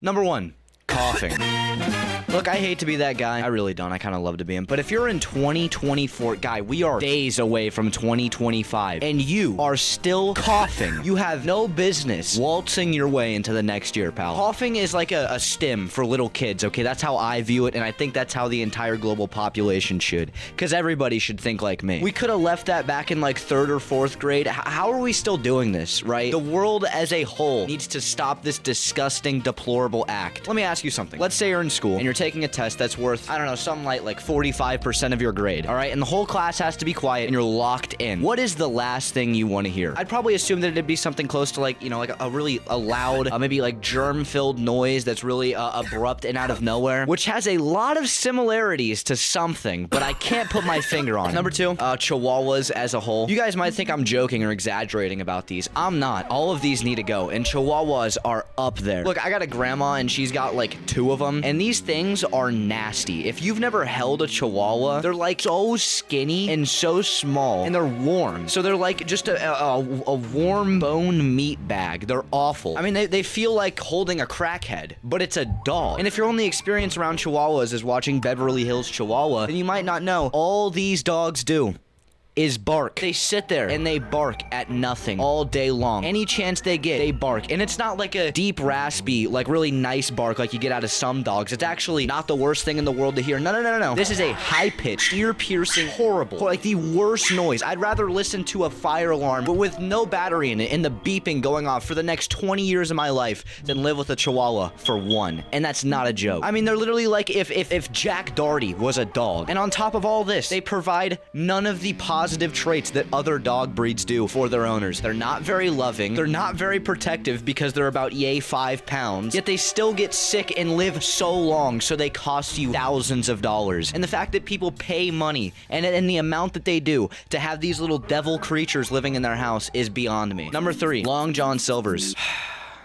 Number 1, coughing. Look, I hate to be that guy. I really don't. I kind of love to be him. But if you're in 2024, guy, we are days away from 2025, and you are still coughing, you have no business waltzing your way into the next year, pal. Coughing is like a stim for little kids, okay? That's how I view it, and I think that's how the entire global population should, because everybody should think like me. We could have left that back in like 3rd or 4th grade. How are we still doing this, right? The world as a whole needs to stop this disgusting, deplorable act. Let me ask you something. Let's say you're in school, and you're taking a test that's worth, I don't know, something like 45% of your grade, all right? And the whole class has to be quiet, and you're locked in. What is the last thing you want to hear? I'd probably assume that it'd be something close to like, you know, like a really loud, maybe like germ-filled noise that's really abrupt and out of nowhere, which has a lot of similarities to something, but I can't put my finger on it. Number 2, Chihuahuas as a whole. You guys might think I'm joking or exaggerating about these. I'm not. All of these need to go, and Chihuahuas are up there. Look, I got a grandma, and she's got like 2 of them, and these things are nasty. If you've never held a Chihuahua, they're like so skinny and so small, and they're warm. So they're like just a warm bone meat bag. They're awful. I mean, they feel like holding a crackhead, but it's a dog. And if your only experience around Chihuahuas is watching Beverly Hills Chihuahua, then you might not know all these dogs do is bark. They sit there and they bark at nothing all day long. Any chance they get, they bark. And it's not like a deep, raspy, like really nice bark like you get out of some dogs. It's actually not the worst thing in the world to hear. No. This is a high-pitched, ear-piercing, horrible, like the worst noise. I'd rather listen to a fire alarm, but with no battery in it and the beeping going off for the next 20 years of my life than live with a Chihuahua for 1. And that's not a joke. I mean, they're literally like if Jack Doherty was a dog. And on top of all this, they provide none of the positive traits that other dog breeds do for their owners. They're not very loving. They're not very protective because they're about 5 pounds. Yet they still get sick and live so long, so they cost you thousands of dollars. And the fact that people pay money and the amount that they do to have these little devil creatures living in their house is beyond me. Number 3, Long John Silvers.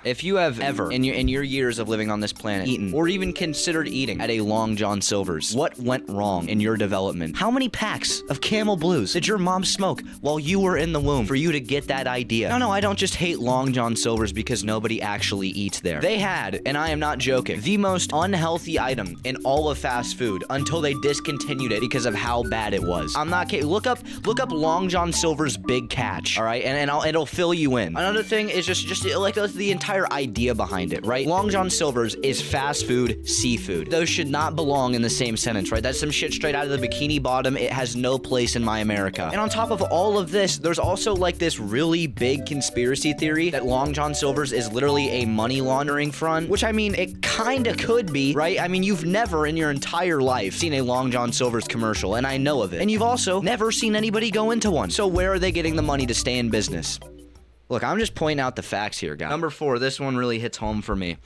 If you have ever, in your years of living on this planet, eaten, or even considered eating at a Long John Silver's, what went wrong in your development? How many packs of Camel Blues did your mom smoke while you were in the womb for you to get that idea? No, I don't just hate Long John Silver's because nobody actually eats there. They had, and I am not joking, the most unhealthy item in all of fast food until they discontinued it because of how bad it was. I'm not kidding. Look up Long John Silver's Big Catch, all right? And it'll fill you in. Another thing is just like the entire idea behind it, right? Long John Silver's is fast food seafood. Those should not belong in the same sentence, right? That's some shit straight out of the Bikini Bottom. It has no place in my America. And on top of all of this, there's also like this really big conspiracy theory that Long John Silver's is literally a money laundering front, which I mean, it kinda could be, right? I mean, you've never in your entire life seen a Long John Silver's commercial, and I know of it. And you've also never seen anybody go into one. So where are they getting the money to stay in business? Look, I'm just pointing out the facts here, guys. Number 4, this one really hits home for me.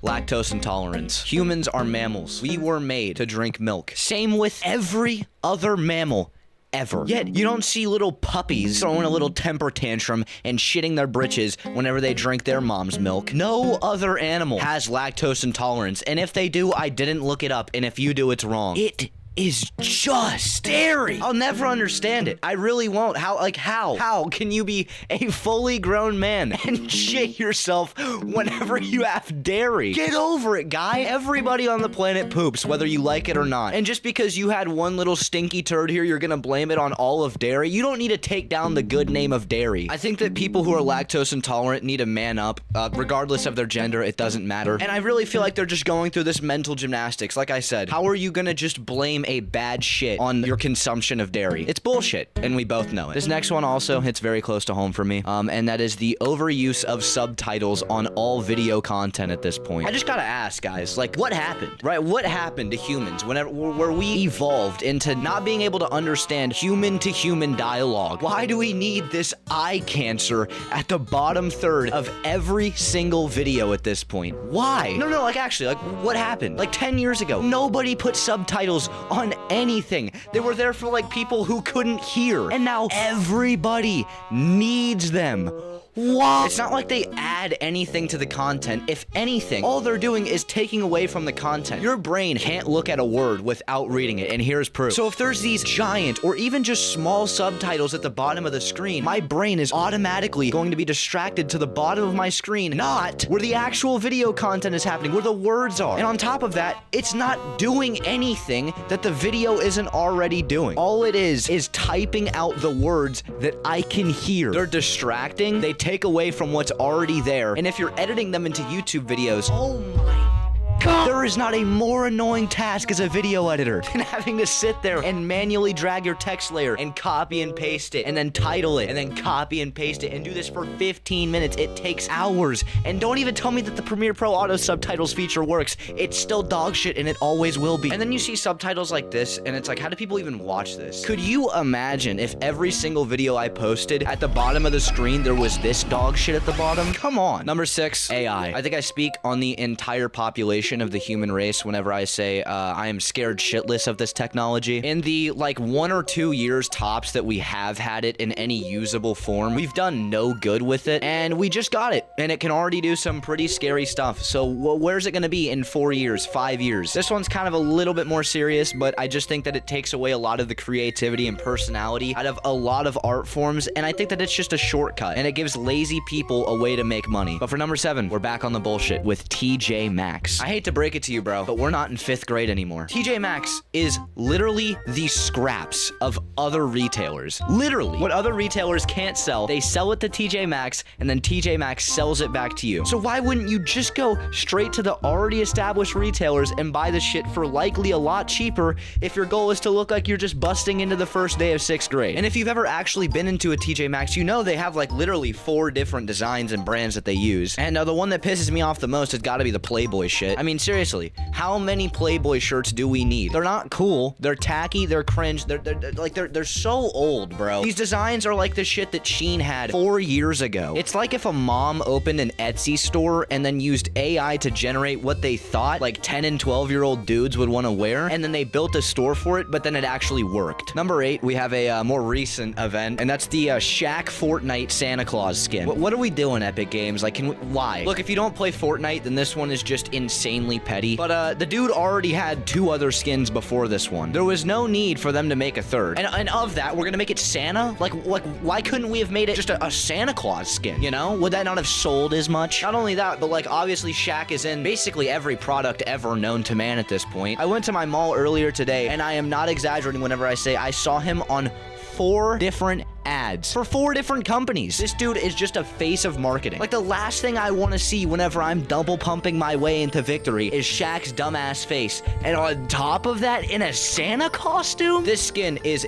Lactose intolerance. Humans are mammals. We were made to drink milk. Same with every other mammal ever. Yet, you don't see little puppies throwing a little temper tantrum and shitting their britches whenever they drink their mom's milk. No other animal has lactose intolerance, and if they do, I didn't look it up, and if you do, it's wrong. It is just dairy. I'll never understand it. I really won't. How can you be a fully grown man and shit yourself whenever you have dairy? Get over it, guy. Everybody on the planet poops, whether you like it or not. And just because you had one little stinky turd here, you're gonna blame it on all of dairy? You don't need to take down the good name of dairy. I think that people who are lactose intolerant need to man up, regardless of their gender. It doesn't matter. And I really feel like they're just going through this mental gymnastics. Like I said, how are you gonna just blame a bad shit on your consumption of dairy? It's bullshit, and we both know it. This next one also hits very close to home for me, and that is the overuse of subtitles on all video content at this point. I just gotta ask, guys, like, what happened, right? What happened to humans where we evolved into not being able to understand human-to-human dialogue? Why do we need this eye cancer at the bottom third of every single video at this point? Why? No, like, actually, like, what happened? Like, 10 years ago, nobody put subtitles on anything. They were there for like people who couldn't hear, and now everybody needs them. What? It's not like they add anything to the content. If anything, all they're doing is taking away from the content. Your brain can't look at a word without reading it, and here's proof. So if there's these giant or even just small subtitles at the bottom of the screen, my brain is automatically going to be distracted to the bottom of my screen, not where the actual video content is happening, where the words are. And on top of that, it's not doing anything that the video isn't already doing. All it is typing out the words that I can hear. They're distracting. They take away from what's already there. And if you're editing them into YouTube videos, oh my God, there is not a more annoying task as a video editor than having to sit there and manually drag your text layer and copy and paste it and then title it and then copy and paste it and do this for 15 minutes. It takes hours. And don't even tell me that the Premiere Pro auto subtitles feature works. It's still dog shit and it always will be. And then you see subtitles like this and it's like, how do people even watch this? Could you imagine if every single video I posted at the bottom of the screen there was this dog shit at the bottom? Come on. Number 6, AI. I think I speak on the entire population of the human race whenever I say I am scared shitless of this technology. In the like 1 or 2 years tops that we have had it in any usable form, we've done no good with it, and we just got it, and it can already do some pretty scary stuff. So where's it gonna be in 4 years, 5 years? This one's kind of a little bit more serious, but I just think that it takes away a lot of the creativity and personality out of a lot of art forms, and I think that it's just a shortcut, and it gives lazy people a way to make money. But for number 7, we're back on the bullshit with TJ Maxx. I hate to break it to you, bro, but we're not in 5th grade anymore. TJ Maxx is literally the scraps of other retailers. Literally. What other retailers can't sell, they sell it to TJ Maxx, and then TJ Maxx sells it back to you. So why wouldn't you just go straight to the already established retailers and buy the shit for likely a lot cheaper if your goal is to look like you're just busting into the first day of 6th grade? And if you've ever actually been into a TJ Maxx, you know they have like literally 4 different designs and brands that they use. And the one that pisses me off the most has got to be the Playboy shit. I mean, seriously, how many Playboy shirts do we need? They're not cool. They're tacky. They're cringe. They're so old, bro. These designs are like the shit that Shein had 4 years ago. It's like if a mom opened an Etsy store and then used AI to generate what they thought like 10 and 12-year-old dudes would want to wear, and then they built a store for it, but then it actually worked. Number 8, we have a more recent event, and that's the Shaq Fortnite Santa Claus skin. What are we doing, Epic Games? Like, why? Look, if you don't play Fortnite, then this one is just insanely petty. But the dude already had 2 other skins before this one. There was no need for them to make a 3rd. And of that, we're gonna make it Santa? Like, why couldn't we have made it just a Santa Claus skin, you know? Would that not have sold as much? Not only that, but like, obviously Shaq is in basically every product ever known to man at this point. I went to my mall earlier today, and I am not exaggerating whenever I say I saw him on 4 different ads for 4 different companies. This dude is just a face of marketing. Like, the last thing I want to see whenever I'm double pumping my way into victory is Shaq's dumbass face. And on top of that, in a Santa costume, this skin is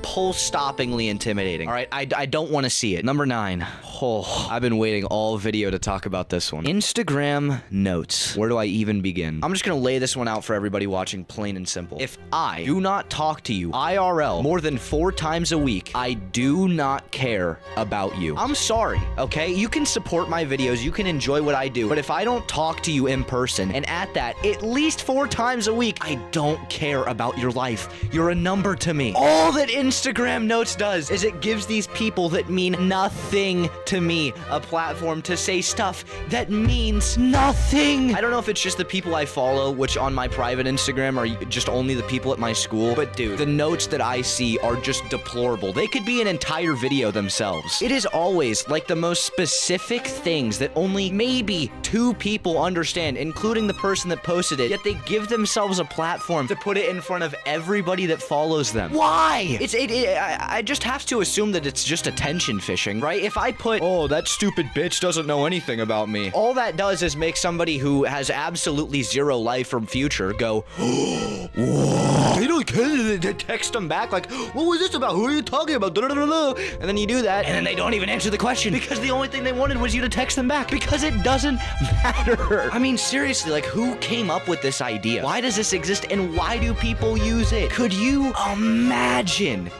pulse-stoppingly intimidating. All right, I don't want to see it. Number 9. Oh, I've been waiting all video to talk about this one. Instagram notes. Where do I even begin? I'm just gonna lay this one out for everybody watching, plain and simple. If I do not talk to you IRL more than 4 times a week, I do not care about you. I'm sorry, okay? You can support my videos, you can enjoy what I do, but if I don't talk to you in person, and at that, at least 4 times a week, I don't care about your life. You're a number to me. All that Instagram notes does is it gives these people that mean nothing to me a platform to say stuff that means nothing. I don't know if it's just the people I follow, which on my private Instagram are just only the people at my school, but dude, the notes that I see are just deplorable. They could be an entire video themselves. It is always like the most specific things that only maybe 2 people understand, including the person that posted it, yet they give themselves a platform to put it in front of everybody that follows them. Why? I just have to assume that it's just attention fishing, right? If I put, oh, that stupid bitch doesn't know anything about me, all that does is make somebody who has absolutely 0 life or future go, whoa. They don't care. They text them back like, what was this about? Who are you talking about? And then you do that, and then they don't even answer the question because the only thing they wanted was you to text them back because it doesn't matter. I mean, seriously, like, who came up with this idea? Why does this exist, and why do people use it? Could you imagine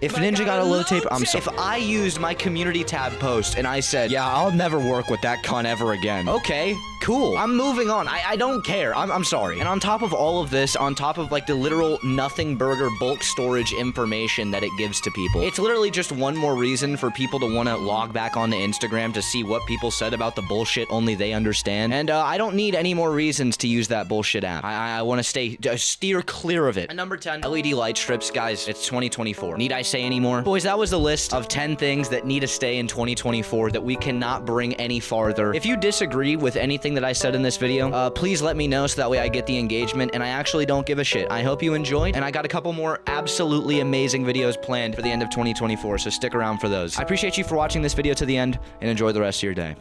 If Ninja got a low taper, I'm sorry. If I used my community tab post and I said, yeah, I'll never work with that cunt ever again. Okay, cool. I'm moving on. I don't care. I'm sorry. And on top of all of this, on top of like the literal nothing burger bulk storage information that it gives to people, it's literally just one more reason for people to want to log back onto Instagram to see what people said about the bullshit only they understand. And I don't need any more reasons to use that bullshit app. I want to steer clear of it. And number 10, LED light strips. Guys, it's 2024. Need I say any more? Boys, that was the list of 10 things that need to stay in 2024 that we cannot bring any farther. If you disagree with anything that I said in this video, please let me know so that way I get the engagement, and I actually don't give a shit. I hope you enjoyed, and I got a couple more absolutely amazing videos planned for the end of 2024, so stick around for those. I appreciate you for watching this video to the end, and enjoy the rest of your day.